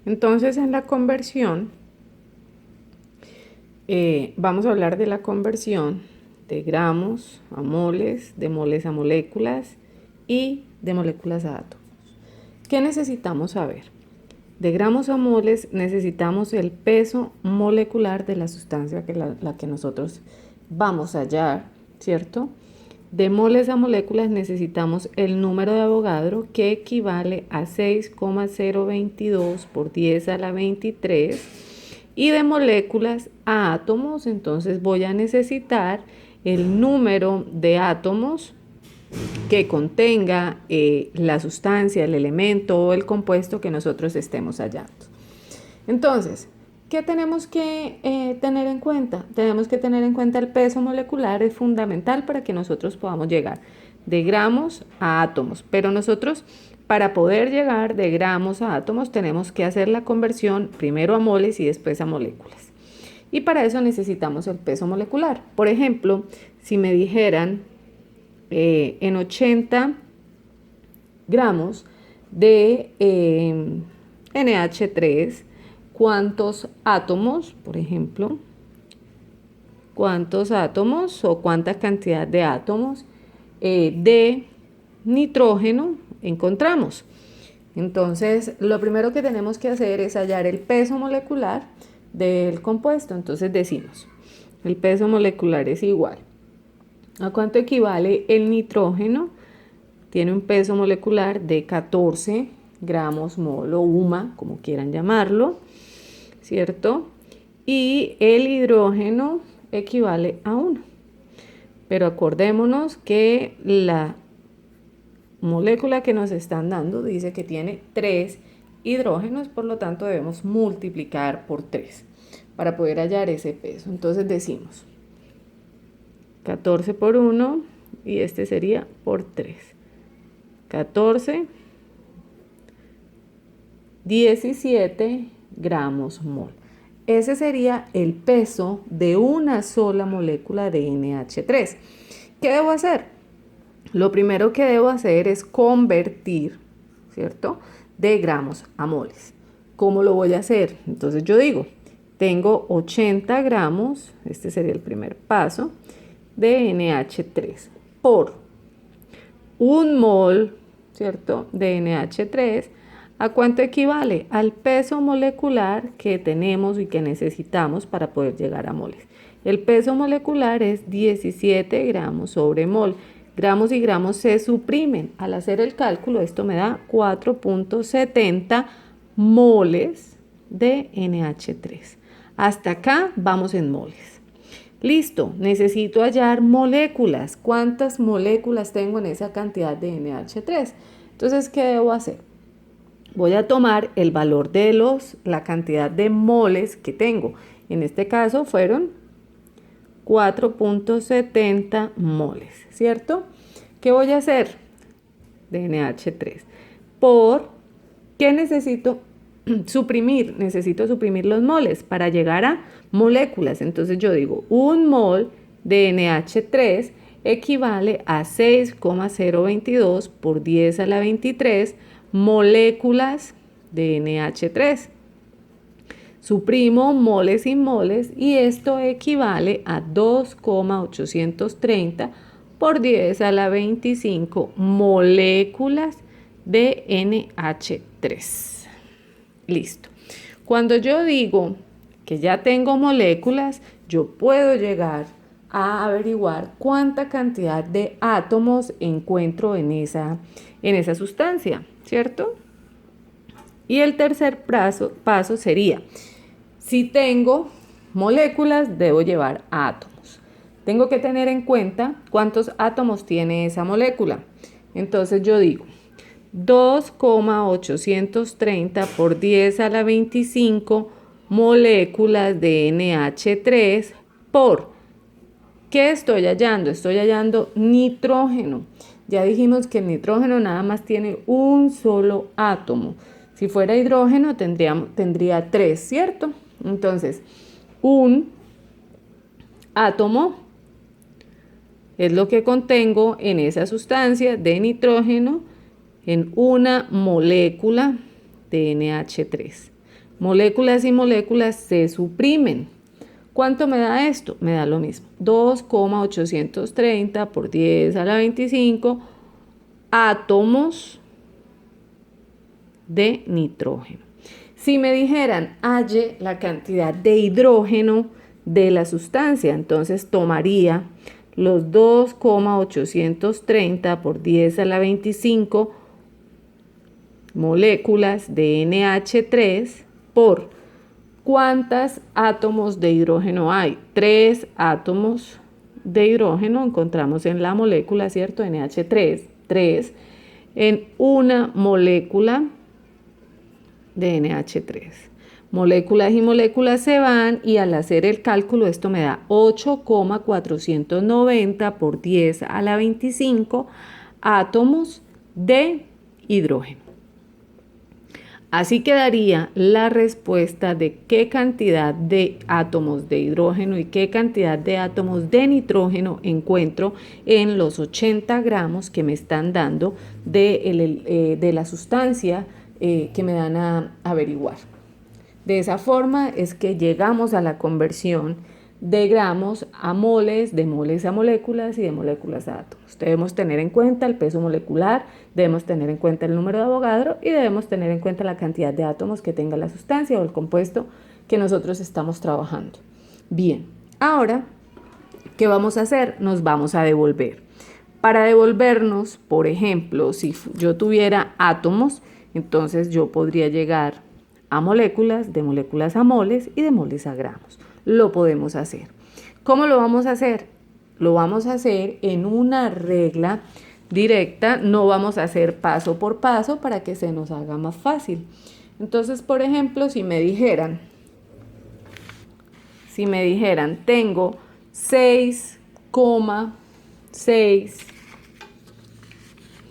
Entonces, en la conversión, vamos a hablar de la conversión de gramos a moles, de moles a moléculas y de moléculas a átomos. ¿Qué necesitamos saber? De gramos a moles necesitamos el peso molecular de la sustancia que la que nosotros vamos a hallar, ¿cierto? De moles a moléculas necesitamos el número de Avogadro, que equivale a 6,022 por 10 a la 23. Y de moléculas a átomos, entonces voy a necesitar el número de átomos que contenga la sustancia, el elemento o el compuesto que nosotros estemos hallando. Entonces, ¿qué tenemos que tener en cuenta? Tenemos que tener en cuenta el peso molecular, es fundamental para que nosotros podamos llegar de gramos a átomos, pero nosotros para poder llegar de gramos a átomos tenemos que hacer la conversión primero a moles y después a moléculas. Y para eso necesitamos el peso molecular. Por ejemplo, si me dijeran en 80 gramos de NH3, ¿cuántos átomos, por ejemplo? ¿Cuántos átomos o cuánta cantidad de átomos de nitrógeno encontramos? Entonces, lo primero que tenemos que hacer es hallar el peso molecular del compuesto. Entonces decimos, el peso molecular es igual. ¿A cuánto equivale el nitrógeno? Tiene un peso molecular de 14 gramos mol o UMA, como quieran llamarlo, ¿cierto? Y el hidrógeno equivale a 1. Pero acordémonos que la molécula que nos están dando dice que tiene 3 hidrógenos, por lo tanto debemos multiplicar por 3 para poder hallar ese peso. Entonces decimos 14 por 1 y este sería por 3. 14, 17 gramos mol. Ese sería el peso de una sola molécula de NH3. ¿Qué debo hacer? Lo primero que debo hacer es convertir, ¿cierto?, de gramos a moles. ¿Cómo lo voy a hacer? Entonces yo digo, tengo 80 gramos, este sería el primer paso, de NH3 por un mol, ¿cierto?, de NH3. ¿A cuánto equivale? Al peso molecular que tenemos y que necesitamos para poder llegar a moles. El peso molecular es 17 gramos sobre mol. Gramos y gramos se suprimen. Al hacer el cálculo, esto me da 4,70 moles de NH3. Hasta acá vamos en moles. Listo, necesito hallar moléculas. ¿Cuántas moléculas tengo en esa cantidad de NH3? Entonces, ¿qué debo hacer? Voy a tomar el valor de la cantidad de moles que tengo. En este caso fueron 4,70 moles, ¿cierto? ¿Qué voy a hacer? De NH3. ¿Qué necesito? Suprimir. Necesito suprimir los moles para llegar a moléculas. Entonces yo digo, un mol de NH3 equivale a 6,022 por 10 a la 23 moléculas de NH3. Suprimo moles y moles y esto equivale a 2,830 por 10 a la 25 moléculas de NH3. Listo. Cuando yo digo que ya tengo moléculas, yo puedo llegar a averiguar cuánta cantidad de átomos encuentro en esa sustancia, ¿cierto? Y el tercer paso sería, si tengo moléculas, debo llevar a átomos. Tengo que tener en cuenta cuántos átomos tiene esa molécula. Entonces yo digo, 2,830 por 10 a la 25 moléculas de NH3 por, ¿qué estoy hallando? Estoy hallando nitrógeno. Ya dijimos que el nitrógeno nada más tiene un solo átomo. Si fuera hidrógeno tendría 3, ¿cierto? Entonces, un átomo es lo que contengo en esa sustancia de nitrógeno en una molécula de NH3. Moléculas y moléculas se suprimen. ¿Cuánto me da esto? Me da lo mismo. 2,830 por 10 a la 25 átomos de nitrógeno. Si me dijeran, halle la cantidad de hidrógeno de la sustancia, entonces tomaría los 2,830 por 10 a la 25 moléculas de NH3 por ¿cuántos átomos de hidrógeno hay? 3 átomos de hidrógeno encontramos en la molécula, ¿cierto? NH3, 3 en una molécula de NH3. Moléculas y moléculas se van y al hacer el cálculo esto me da 8,490 por 10 a la 25 átomos de hidrógeno. Así quedaría la respuesta de qué cantidad de átomos de hidrógeno y qué cantidad de átomos de nitrógeno encuentro en los 80 gramos que me están dando de la sustancia que me dan a averiguar. De esa forma es que llegamos a la conversión de gramos a moles, de moles a moléculas y de moléculas a átomos. Debemos tener en cuenta el peso molecular, debemos tener en cuenta el número de Avogadro y debemos tener en cuenta la cantidad de átomos que tenga la sustancia o el compuesto que nosotros estamos trabajando. Bien, ahora, ¿qué vamos a hacer? Nos vamos a devolver. Para devolvernos, por ejemplo, si yo tuviera átomos, entonces yo podría llegar a moléculas, de moléculas a moles y de moles a gramos. Lo podemos hacer. ¿Cómo lo vamos a hacer? Lo vamos a hacer en una regla directa, no vamos a hacer paso por paso para que se nos haga más fácil. Entonces, por ejemplo, si me dijeran, tengo 6,6,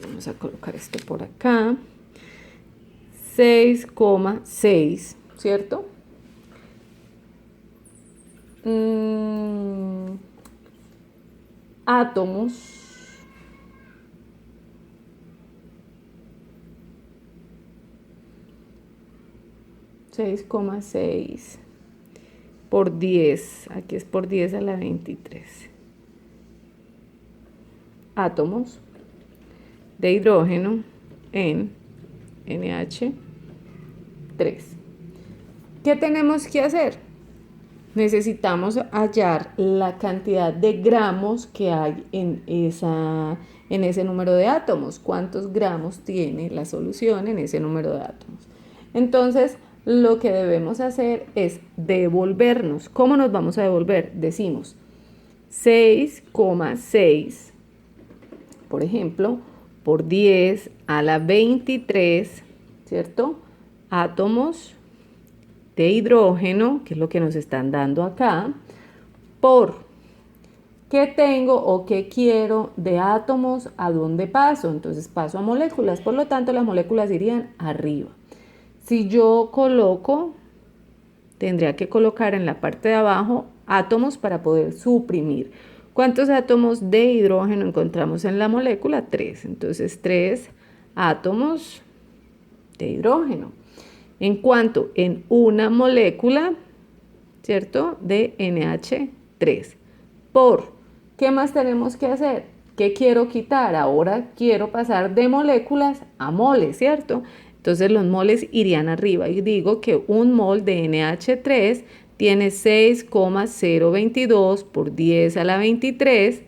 vamos a colocar esto por acá, 6,6, ¿cierto? Átomos (6,6) por 10, aquí es por 10 a la 23 átomos de hidrógeno en NH3. ¿Qué tenemos que hacer? Necesitamos hallar la cantidad de gramos que hay en ese número de átomos. ¿Cuántos gramos tiene la solución en ese número de átomos? Entonces, lo que debemos hacer es devolvernos. ¿Cómo nos vamos a devolver? Decimos 6,6, por ejemplo, por 10 a la 23, ¿cierto? Átomos de hidrógeno, que es lo que nos están dando acá, por qué tengo o qué quiero de átomos, a dónde paso. Entonces paso a moléculas, por lo tanto las moléculas irían arriba. Si yo coloco, tendría que colocar en la parte de abajo átomos para poder suprimir. ¿Cuántos átomos de hidrógeno encontramos en la molécula? 3. Entonces 3 átomos de hidrógeno. ¿En cuánto? En una molécula, ¿cierto? De NH3. ¿Qué más tenemos que hacer? ¿Qué quiero quitar? Ahora quiero pasar de moléculas a moles, ¿cierto? Entonces los moles irían arriba y digo que un mol de NH3 tiene 6,022 por 10 a la 23,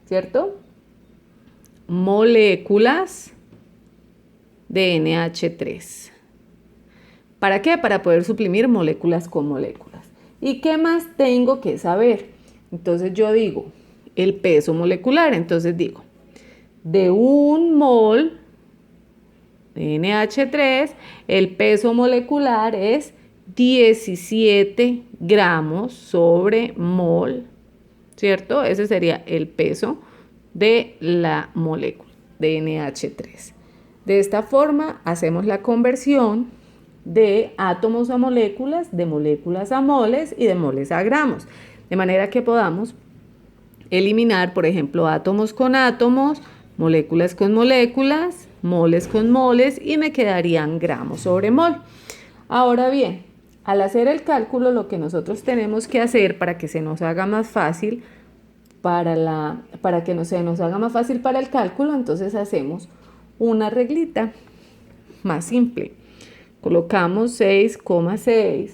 ¿cierto? Moléculas de NH3. ¿Para qué? Para poder suprimir moléculas con moléculas. ¿Y qué más tengo que saber? Entonces yo digo el peso molecular. Entonces digo, de un mol de NH3, el peso molecular es 17 gramos sobre mol, ¿cierto? Ese sería el peso de la molécula de NH3. De esta forma hacemos la conversión de átomos a moléculas, de moléculas a moles y de moles a gramos. De manera que podamos eliminar, por ejemplo, átomos con átomos, moléculas con moléculas, moles con moles y me quedarían gramos sobre mol. Ahora bien, Al hacer el cálculo, lo que nosotros tenemos que hacer para que se nos haga más fácil para que no se nos haga más fácil para el cálculo, entonces hacemos una reglita más simple. Colocamos 6,6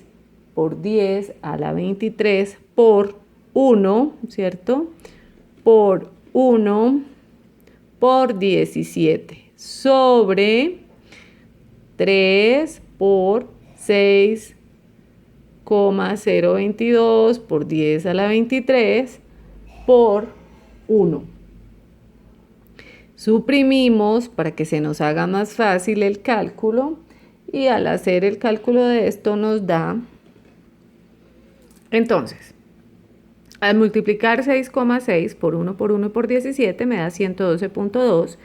por 10 a la 23 por 1, ¿cierto? Por 1 por 17 sobre 3 por 6,022 por 10 a la 23 por 1. Suprimimos para que se nos haga más fácil el cálculo y al hacer el cálculo de esto nos da, entonces, al multiplicar 6,6 por 1 por 1 por 17 me da 112,2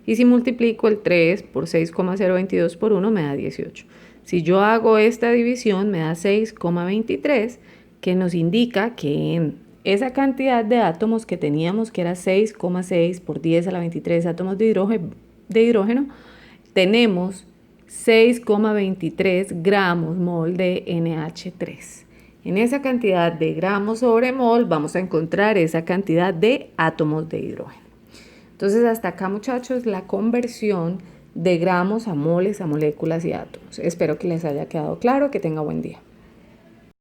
y si multiplico el 3 por 6,022 por 1 me da 18. Si yo hago esta división me da 6,23 que nos indica que en esa cantidad de átomos que teníamos, que era 6,6 por 10 a la 23 átomos de hidrógeno, tenemos 6,23 gramos mol de NH3. En esa cantidad de gramos sobre mol vamos a encontrar esa cantidad de átomos de hidrógeno. Entonces hasta acá, muchachos, la conversión de gramos a moles, a moléculas y átomos. Espero que les haya quedado claro, que tenga buen día.